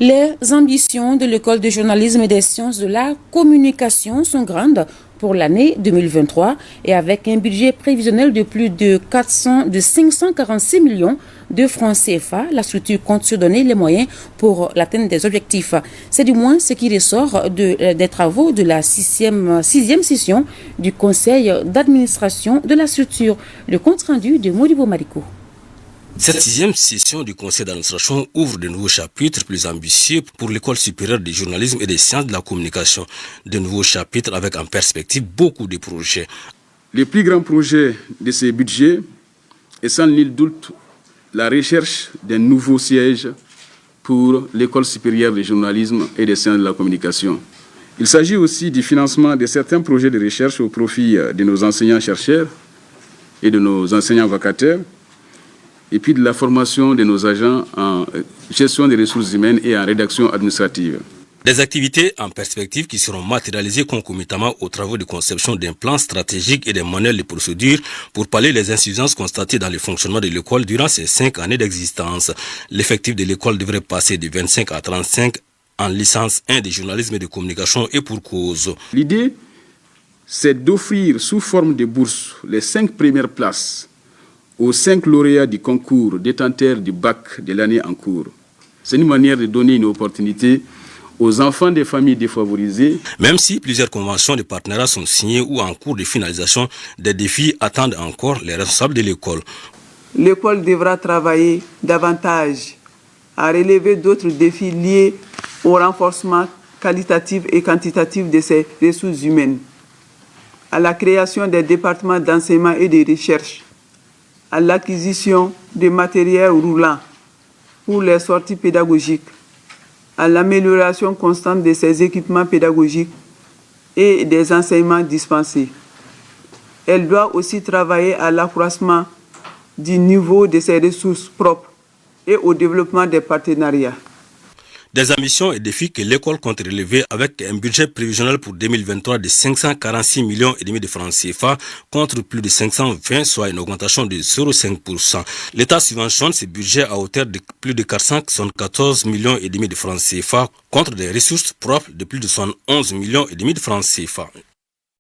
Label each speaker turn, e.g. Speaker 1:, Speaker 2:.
Speaker 1: Les ambitions de l'école de journalisme et des sciences de la communication sont grandes pour l'année 2023 et avec un budget prévisionnel de plus de 546 millions de francs CFA, la structure compte se donner les moyens pour l'atteinte des objectifs. C'est du moins ce qui ressort des travaux de la sixième session du conseil d'administration de la structure. Le compte rendu de Modibo Mariko.
Speaker 2: Cette sixième session du conseil d'administration ouvre de nouveaux chapitres plus ambitieux pour l'école supérieure du journalisme et des sciences de la communication. De nouveaux chapitres avec en perspective beaucoup de projets.
Speaker 3: Le plus grand projet de ce budget est sans nul doute la recherche d'un nouveau siège pour l'école supérieure du journalisme et des sciences de la communication. Il s'agit aussi du financement de certains projets de recherche au profit de nos enseignants-chercheurs et de nos enseignants vacataires, et puis de la formation de nos agents en gestion des ressources humaines et en rédaction administrative.
Speaker 2: Des activités en perspective qui seront matérialisées concomitamment aux travaux de conception d'un plan stratégique et des manuels de procédure pour pallier les insuffisances constatées dans le fonctionnement de l'école durant ces 5 années d'existence. L'effectif de l'école devrait passer de 25 à 35 en licence 1 de journalisme et de communication et pour cause.
Speaker 3: L'idée, c'est d'offrir sous forme de bourse les 5 premières places aux 5 lauréats du concours détenteurs du bac de l'année en cours. C'est une manière de donner une opportunité aux enfants des familles défavorisées.
Speaker 2: Même si plusieurs conventions de partenariat sont signées ou en cours de finalisation, des défis attendent encore les responsables de l'école.
Speaker 4: L'école devra travailler davantage à relever d'autres défis liés au renforcement qualitatif et quantitatif de ses ressources humaines, à la création des départements d'enseignement et de recherche, à l'acquisition de matériel roulant pour les sorties pédagogiques, à l'amélioration constante de ses équipements pédagogiques et des enseignements dispensés. Elle doit aussi travailler à l'accroissement du niveau de ses ressources propres et au développement des partenariats.
Speaker 2: Des ambitions et défis que l'école compte relever avec un budget prévisionnel pour 2023 de 546 millions et demi de francs CFA contre plus de 520, soit une augmentation de 0,5%. L'État subventionne ce budget à hauteur de plus de 474 millions et demi de francs CFA contre des ressources propres de plus de 71 millions et demi de francs CFA.